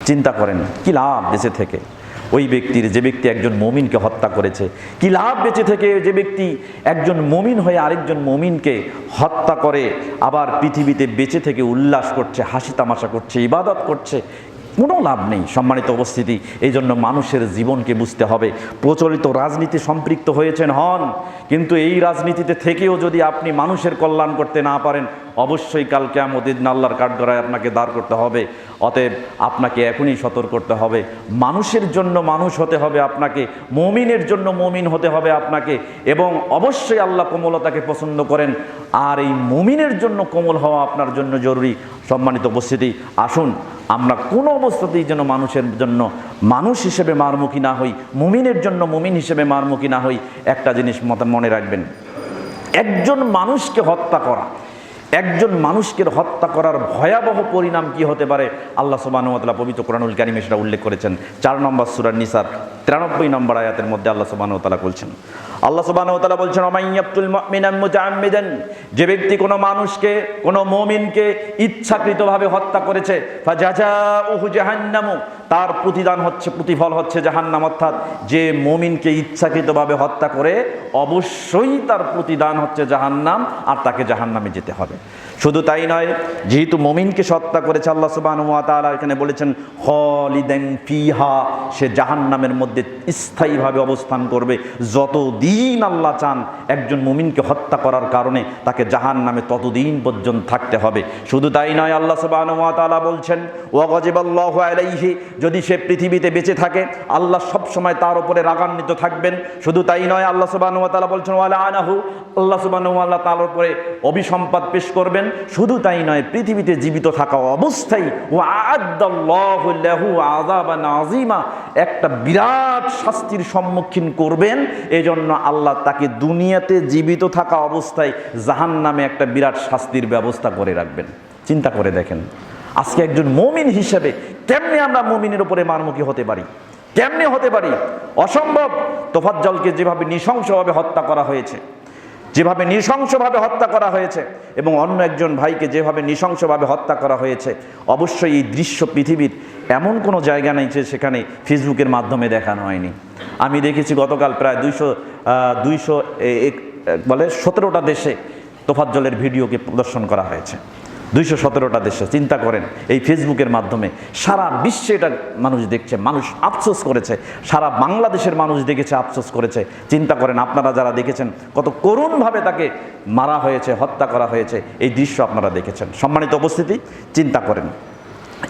চিন্তা করেন কি লাভ বেঁচে থেকে ওই ব্যক্তির, যে ব্যক্তি একজন মুমিনকে হত্যা করেছে। কি লাভ বেঁচে থেকে যে ব্যক্তি একজন মুমিন হয়ে আরেকজন মুমিনকে হত্যা করে আবার পৃথিবীতে বেঁচে থেকে উল্লাস করছে, হাসি তামাশা করছে, ইবাদত করছে। কোনো লাভ নেই। সম্মানিত উপস্থিতি, এই জন্য মানুষের জীবনকে বুঝতে হবে। প্রচলিত রাজনীতি সম্পৃক্ত হয়েছেন হন, কিন্তু এই রাজনীতিতে থেকেও যদি আপনি মানুষের কল্যাণ করতে না পারেন, অবশ্যই কাল কিয়ামতের দিন আল্লাহর কাঠগড়ায় আপনাকে দাঁড় করতে হবে। অতএব আপনাকে এখনই সতর্ক করতে হবে, মানুষের জন্য মানুষ হতে হবে আপনাকে, মুমিনের জন্য মুমিন হতে হবে আপনাকে। এবং অবশ্যই আল্লাহ কোমলতাকে পছন্দ করেন, আর এই মুমিনের জন্য কোমল হওয়া আপনার জন্য জরুরি। সম্মানিত উপস্থিতি, আসুন আমরা কোনো অবস্থাতেই যেন মানুষের জন্য মানুষ হিসেবে মারমুখী না হই, মুমিনের জন্য মুমিন হিসেবে মারমুখী না হই। একটা জিনিস মনে রাখবেন, একজন মানুষকে হত্যা করা, একজন মানুষকে হত্যা করার ভয়াবহ পরিণাম কি হতে পারে, আল্লাহ সুবহানাহু ওয়া তাআলা পবিত্র কোরআনুল কারীমে সেটা উল্লেখ করেছেন। 4 নম্বর সূরা নিসার 93 নম্বর আয়াতের মধ্যে আল্লাহ সুবহানাহু ওয়া তাআলা বলছেন, আল্লাহ সুবহানাহু ওয়া তাআলা বলছেন, ওমাইয়াকতুল মুমিনান মুতাআম্মিদান, যে ব্যক্তি কোনো মানুষকে, কোনো মুমিনকে ইচ্ছাকৃতভাবে হত্যা করেছে, ফাজাজাউহু জাহান্নামু, তার প্রতিফল হচ্ছে জাহান্নাম। অর্থাৎ যে মুমিনকে ইচ্ছাকৃতভাবে হত্যা করে অবশ্যই তার প্রতিদান হচ্ছে জাহান্নাম, আর তাকে জাহান্নামে যেতে হবে। শুধু তাই নয়, যেহেতু মুমিনকে হত্যা করেছে, আল্লাহ সুবহানাহু ওয়া তাআলা এখানে বলেছেন খালিদান ফিহা, সে জাহান্নামের মধ্যে স্থায়ীভাবে অবস্থান করবে। যতদিন আল্লাহ চান একজন মুমিনকে হত্যা করার কারণে তাকে জাহান্নামে ততদিন পর্যন্ত থাকতে হবে। শুধু তাই নয়, আল্লাহ সুবহানাহু ওয়া তাআলা বলছেন ওয়া গাযিবাল্লাহু আলাইহি, যদি সে পৃথিবীতে বেঁচে থাকে আল্লাহ সব সময় তার উপরে রাগান্বিত থাকবেন। শুধু তাই নয়, আল্লাহ সুবহানাহু ওয়া তাআলা বলছেন ওয়া লাআনাহু, আল্লাহ সুবহানাহু ওয়া তাআলার উপরে অভিসম্পাত পেশ করবেন। শুধু তাই নয়, পৃথিবীতে জীবিত থাকা অবস্থায় ওয়া আ'আদাল্লাহু লাহু আযাবান আযীমা, একটা বিরাট শাস্তির সম্মুখীন করবেন। এজন্য আল্লাহ তাকে দুনিয়াতে জীবিত থাকা অবস্থায় জাহান্নামে একটা বিরাট শাস্তির ব্যবস্থা করে রাখবেন। চিন্তা করে দেখেন, আজকে একজন মুমিন হিসেবে কেমনে আমরা মুমিনের উপরে মারমুখী হতে পারি, কেমনে হতে পারি? অসম্ভব। তোফাজ্জলকে যেভাবে নৃশংসভাবে হত্যা করা হয়েছে, যেভাবে নৃশংসভাবে হত্যা করা হয়েছে, এবং অন্য একজন ভাইকে যেভাবে নৃশংসভাবে হত্যা করা হয়েছে, অবশ্যই এই দৃশ্য পৃথিবীর এমন কোনো জায়গা নেই যে সেখানে ফেসবুকের মাধ্যমে দেখানো হয়নি। আমি দেখেছি গতকাল প্রায় 17টা দেশে তোফাজ্জলের ভিডিওকে প্রদর্শন করা হয়েছে। 217টা দেশে। চিন্তা করেন, এই ফেসবুকের মাধ্যমে সারা বিশ্বে এটা মানুষ দেখছে, মানুষ আফসোস করেছে, সারা বাংলাদেশের মানুষ দেখেছে, আফসোস করেছে। চিন্তা করেন, আপনারা যারা দেখেছেন কত করুণভাবে তাকে মারা হয়েছে, হত্যা করা হয়েছে, এই দৃশ্য আপনারা দেখেছেন। সম্মানিত উপস্থিতি, চিন্তা করেন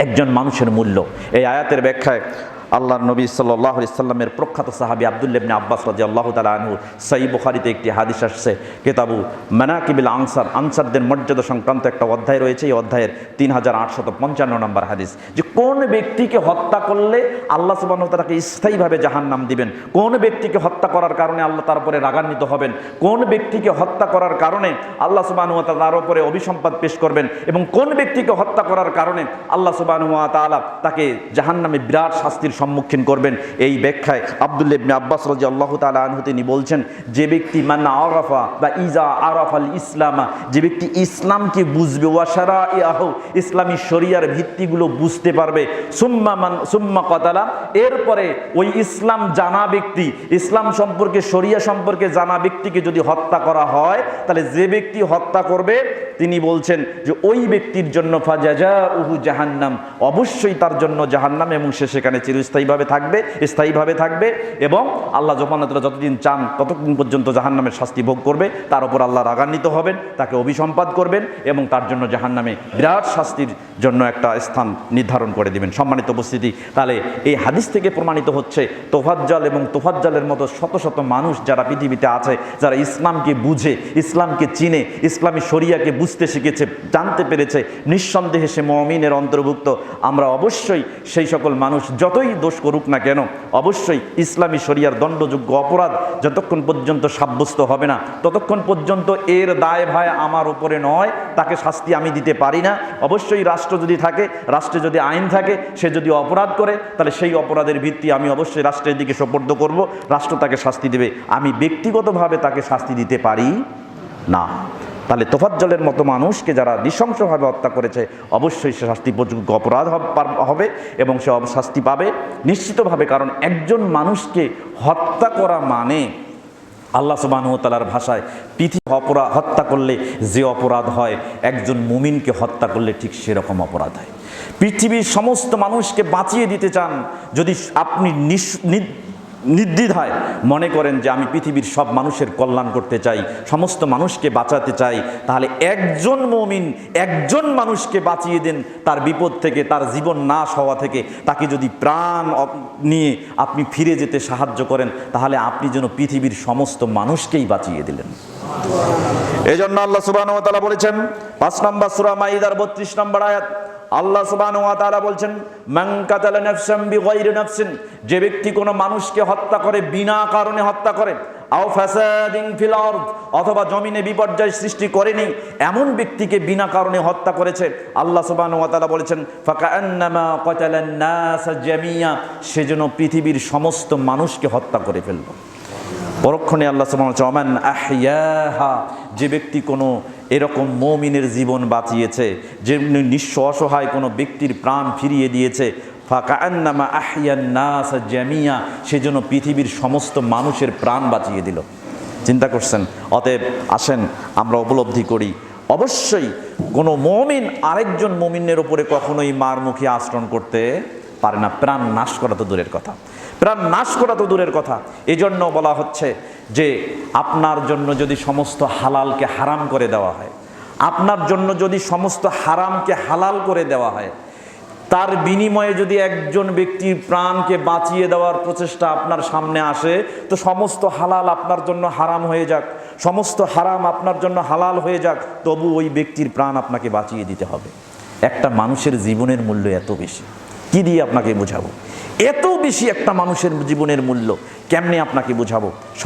একজন মানুষের মূল্য। এই আয়াতের ব্যাখ্যায় আল্লাহর নবী সাল্লাল্লাহু আলাইহি সাল্লামের প্রখ্যাত সাহাবী আব্দুল্লাহ ইবনে আব্বাস রাদিয়াল্লাহু তাআলা আনহু, সহিহ বুখারীতে একটি হাদিস আসছে, কিতাবু মানাকিবিল আনসার, আনসারদের মর্যাদা সংক্রান্ত একটা অধ্যায় রয়েছে। এই অধ্যায়ের 3855 নম্বর হাদিস, যে কোন ব্যক্তিকে হত্যা করলে আল্লাহ সুবহানাহু ওয়া তাআলাকে স্থায়ীভাবে জাহান্নাম দিবেন, কোন ব্যক্তিকে হত্যা করার কারণে আল্লাহ তার উপরে রাগান্বিত হবেন, কোন ব্যক্তিকে হত্যা করার কারণে আল্লাহ সুবহানাহু ওয়া তাআলা তার উপরে অভিসম্পাত পেশ করবেন, এবং কোন ব্যক্তিকে হত্যা করার কারণে আল্লাহ সুবহানাহু ওয়া তাআলা তাকে জাহান্নামে বিরাট শাস্তির সম্মুখীন করবেন। এই ব্যাখ্যায় আব্দুল্লাহ ইবনে আব্বাস রাদিয়াল্লাহু তাআলা আনহু তিনি বলছেন, যে ব্যক্তি মান আরাফা বা ইজা আরাফাল ইসলামা, যে ব্যক্তি ইসলামকে বুঝবে, ওয়া শারাইআহু, ইসলামী শরিয়ার ভিত্তিগুলো বুঝতে পারবে, সুম্মা কাতালা, এরপরে ওই ইসলাম জানা ব্যক্তি, ইসলাম সম্পর্কে, শরিয়া সম্পর্কে জানা ব্যক্তিকে যদি হত্যা করা হয়, তাহলে যে ব্যক্তি হত্যা করবে তিনি বলছেন যে ওই ব্যক্তির জন্য ফাজাজাউহু জাহান্নাম, অবশ্যই তার জন্য জাহান্নাম, এবং সে সেখানে চিরস্থায়ীভাবে থাকবে, স্থায়ীভাবে থাকবে। এবং আল্লাহ যতদিন চান ততদিন পর্যন্ত জাহান্নামের শাস্তি ভোগ করবে, তার উপর আল্লাহ রাগান্বিত হবেন, তাকে অভিসম্পাত করবেন, এবং তার জন্য জাহান্নামে বিরাট শাস্তির জন্য একটা স্থান নির্ধারণ করে দিবেন। সম্মানিত উপস্থিতি, তাহলে এই হাদিস থেকে প্রমাণিত হচ্ছে তোফাজ্জল এবং তোফাজ্জলের মতো শত শত মানুষ যারা পৃথিবীতে আছে, যারা ইসলামকে বুঝে, ইসলামকে চিনে, ইসলামী শরিয়াকে বুঝতে শিখেছে, জানতে পেরেছে, নিঃসন্দেহে সে মুমিনের অন্তর্ভুক্ত। আমরা অবশ্যই সেই সকল মানুষ যতই দোষ করুক না কেন, অবশ্যই ইসলামী শরিয়ার দণ্ডযোগ্য অপরাধ যতক্ষণ পর্যন্ত সাব্যস্ত হবে না, ততক্ষণ পর্যন্ত এর দায় ভাই আমার উপরে নয়, তাকে শাস্তি আমি দিতে পারি না। অবশ্যই রাষ্ট্র যদি থাকে, রাষ্ট্রে যদি আইন থাকে, সে যদি অপরাধ করে, তাহলে সেই অপরাধের ভিত্তি আমি অবশ্যই রাষ্ট্রের দিকে সোপর্দ করব, রাষ্ট্র তাকে শাস্তি দেবে। আমি ব্যক্তিগতভাবে তাকে শাস্তি দিতে পারি না। তাহলে তোফাজ্জলের মতো মানুষকে যারা নৃশংসভাবে হত্যা করেছে অবশ্যই সে শাস্তিযোগ্য অপরাধ হবে এবং সে শাস্তি পাবে নিশ্চিতভাবে। কারণ একজন মানুষকে হত্যা করা মানে আল্লাহ সুবহানাহু ওয়া তাআলার ভাষায় পৃথিবী হত্যা করলে যে অপরাধ হয়, একজন মুমিনকে হত্যা করলে ঠিক সেরকম অপরাধ হয়। পৃথিবীর সমস্ত মানুষকে বাঁচিয়ে দিতে চান, যদি আপনি নির্দ্বিধায় মনে করেন যে আমি পৃথিবীর সব মানুষের কল্যাণ করতে চাই, সমস্ত মানুষকে বাঁচাতে চাই, তাহলে একজন মুমিন একজন মানুষকে বাঁচিয়ে দেন তার বিপদ থেকে, তার জীবন নাশ হওয়া থেকে। তাকে যদি প্রাণ নিয়ে আপনি ফিরে যেতে সাহায্য করেন, তাহলে আপনি যেন পৃথিবীর সমস্ত মানুষকেই বাঁচিয়ে দিলেন। এই জন্য আল্লাহ সুবহানাহু ওয়া তাআলা বলেছেন 5 নম্বর সূরা মাইদার 32 নম্বর আয়াত, আল্লাহ সুবহানাহু ওয়া তাআলা বলছেন মান কাতালা নাফসান বিগাইরি নাফসিন, যে ব্যক্তি কোনো মানুষকে হত্যা করে বিনা কারণে হত্যা করে, আও ফাসাদিন ফিল আরদ, অথবা জমিনে বিপর্যয় সৃষ্টি করেনি এমন ব্যক্তিকে বিনা কারণে হত্যা করেছে, আল্লাহ সুবহানাহু ওয়া তাআলা বলেছেন ফাকান্নামা কাতালান নাস জামিয়া, সেজন্য পৃথিবীর সমস্ত মানুষকে হত্যা করে ফেলল। পরক্ষণে আল্লাহ সুবহানাহু ওয়া তাআলা ওমান আহইয়াহা, যে ব্যক্তি কোনো এরকম মুমিনের জীবন বাঁচিয়েছে, যে নিঃস্ব অসহায় কোনো ব্যক্তির প্রাণ ফিরিয়ে দিয়েছে, ফাকান্নামা আহইয়ান নাস জামিয়া, সেজন্য পৃথিবীর সমস্ত মানুষের প্রাণ বাঁচিয়ে দিল। চিন্তা করছেন? অতএব আসেন আমরা উপলব্ধি করি, অবশ্যই কোনো মুমিন আরেকজন মুমিনের উপরে কখনোই মারমুখী আচরণ করতে পারে না। প্রাণ নাশ করা তো দূরের কথা, প্রাণ নাশ করা তো দূরের কথা। এই জন্য বলা হচ্ছে যে আপনার জন্য যদি সমস্ত হালালকে হারাম করে দেওয়া হয়, আপনার জন্য যদি সমস্ত হারামকে হালাল করে দেওয়া হয়, তার বিনিময়ে যদি একজন ব্যক্তির প্রাণকে বাঁচিয়ে দেওয়ার প্রচেষ্টা আপনার সামনে আসে, তো সমস্ত হালাল আপনার জন্য হারাম হয়ে যাক, সমস্ত হারাম আপনার জন্য হালাল হয়ে যাক, তবু ওই ব্যক্তির প্রাণ আপনাকে বাঁচিয়ে দিতে হবে। একটা মানুষের জীবনের মূল্য এত বেশি, কি দিয়ে আপনাকে বোঝাবো? এত বেশি একটা মানুষের জীবনের মূল্য কেমনে আপনাকে বোঝাবো?